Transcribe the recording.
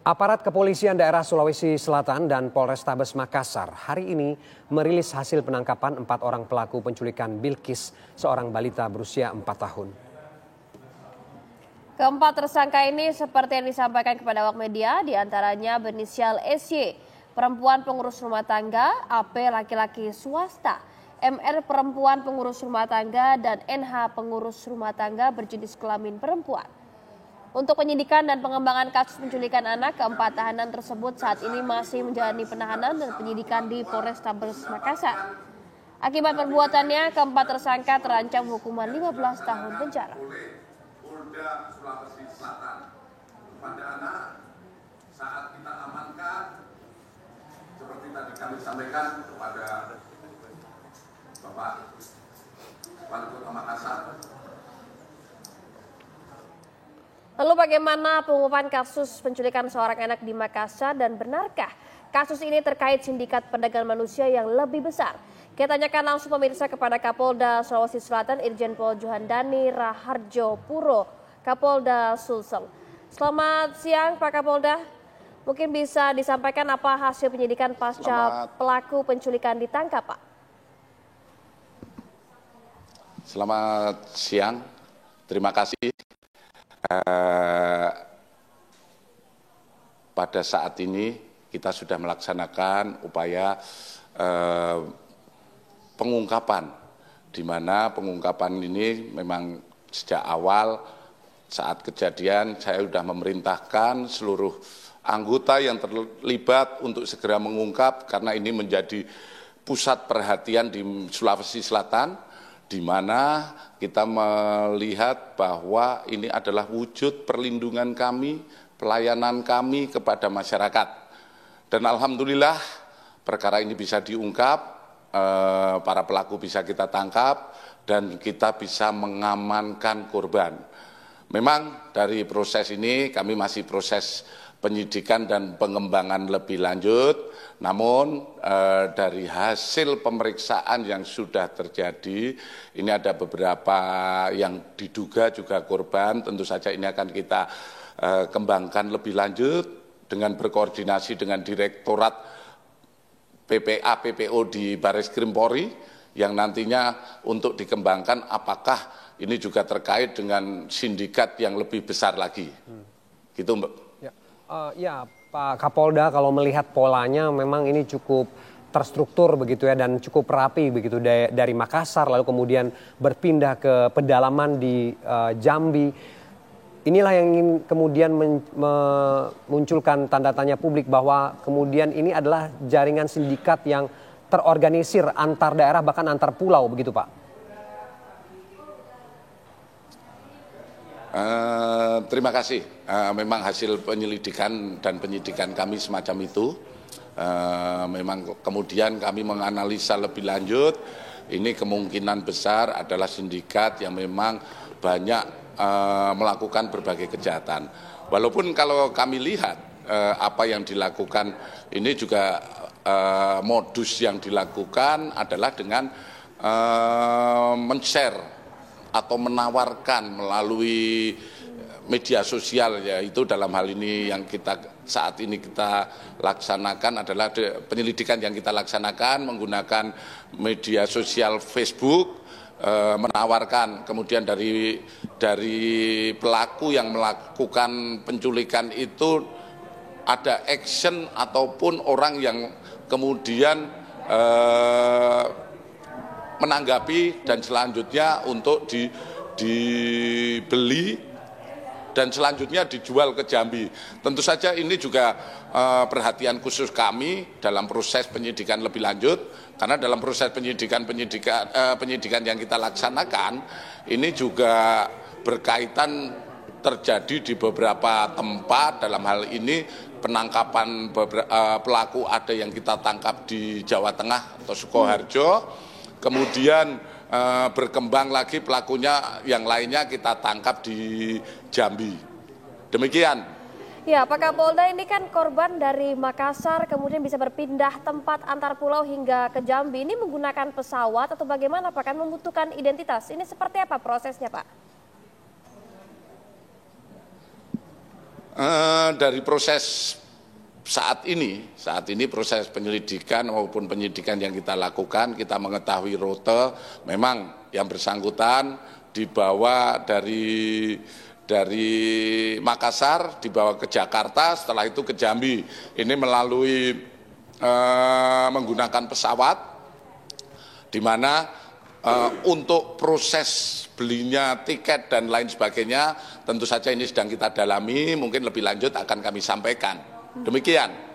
Aparat kepolisian daerah Sulawesi Selatan dan Polrestabes Makassar hari ini merilis hasil penangkapan 4 orang pelaku penculikan Bilkis, seorang balita berusia 4 tahun. Keempat tersangka ini seperti yang disampaikan kepada awak media, diantaranya berinisial SY, perempuan pengurus rumah tangga, AP laki-laki swasta, MR perempuan pengurus rumah tangga, dan NH pengurus rumah tangga berjenis kelamin perempuan. Untuk penyidikan dan pengembangan kasus penculikan anak, keempat tahanan tersebut saat ini masih menjalani penahanan dan penyidikan di Polrestabes Makassar. Akibat perbuatannya, keempat tersangka terancam hukuman 15 tahun penjara. Polda Sulawesi Selatan kepada anak saat kita amankan, seperti tadi kami sampaikan kepada Bapak Wali Kota Makassar. Lalu bagaimana pengungkapan kasus penculikan seorang anak di Makassar dan benarkah kasus ini terkait sindikat perdagangan manusia yang lebih besar? Kita tanyakan langsung pemirsa kepada Kapolda Sulawesi Selatan Irjen Pol Juhandani Raharjo Puro, Kapolda Sulsel. Selamat siang Pak Kapolda, mungkin bisa disampaikan apa hasil penyidikan pasca pelaku penculikan ditangkap Pak? Selamat siang, terima kasih. Pada saat ini kita sudah melaksanakan upaya pengungkapan, di mana pengungkapan ini memang sejak awal saat kejadian saya sudah memerintahkan seluruh anggota yang terlibat untuk segera mengungkap, karena ini menjadi pusat perhatian di Sulawesi Selatan, di mana kita melihat bahwa ini adalah wujud perlindungan kami, pelayanan kami kepada masyarakat. Dan alhamdulillah perkara ini bisa diungkap, para pelaku bisa kita tangkap, dan kita bisa mengamankan korban. Memang dari proses ini kami masih proses penyidikan dan pengembangan lebih lanjut, namun dari hasil pemeriksaan yang sudah terjadi, ini ada beberapa yang diduga juga korban, tentu saja ini akan kita kembangkan lebih lanjut dengan berkoordinasi dengan Direktorat PPA PPO di Bareskrim Polri, yang nantinya untuk dikembangkan apakah ini juga terkait dengan sindikat yang lebih besar lagi. Gitu Mbak. Ya Pak Kapolda, kalau melihat polanya memang ini cukup terstruktur begitu ya, dan cukup rapi begitu dari Makassar lalu kemudian berpindah ke pedalaman di Jambi. Inilah yang ingin kemudian memunculkan tanda tanya publik bahwa kemudian ini adalah jaringan sindikat yang terorganisir antar daerah bahkan antar pulau begitu Pak. Terima kasih. Memang hasil penyelidikan dan penyidikan kami semacam itu. Memang kemudian kami menganalisa lebih lanjut. Ini kemungkinan besar adalah sindikat yang memang banyak melakukan berbagai kejahatan. Walaupun kalau kami lihat apa yang dilakukan ini juga modus yang dilakukan adalah dengan men-share atau menawarkan melalui media sosial, yaitu dalam hal ini yang kita saat ini kita laksanakan adalah penyelidikan yang kita laksanakan menggunakan media sosial Facebook, menawarkan kemudian dari pelaku yang melakukan penculikan itu ada action ataupun orang yang kemudian menanggapi dan selanjutnya untuk dibeli dan selanjutnya dijual ke Jambi. Tentu saja ini juga perhatian khusus kami dalam proses penyidikan lebih lanjut, karena dalam proses penyidikan yang kita laksanakan ini juga berkaitan terjadi di beberapa tempat. Dalam hal ini penangkapan pelaku ada yang kita tangkap di Jawa Tengah atau Sukoharjo. Kemudian berkembang lagi pelakunya yang lainnya kita tangkap di Jambi. Demikian. Ya Pak Kapolda, ini kan korban dari Makassar kemudian bisa berpindah tempat antar pulau hingga ke Jambi. Ini menggunakan pesawat atau bagaimana Pak? Kan membutuhkan identitas. Ini seperti apa prosesnya Pak? Dari proses saat ini proses penyelidikan maupun penyidikan yang kita lakukan, kita mengetahui rute, memang yang bersangkutan dibawa dari Makassar, dibawa ke Jakarta, setelah itu ke Jambi. Ini melalui menggunakan pesawat, di mana untuk proses belinya tiket dan lain sebagainya tentu saja ini sedang kita dalami, mungkin lebih lanjut akan kami sampaikan. Demikian.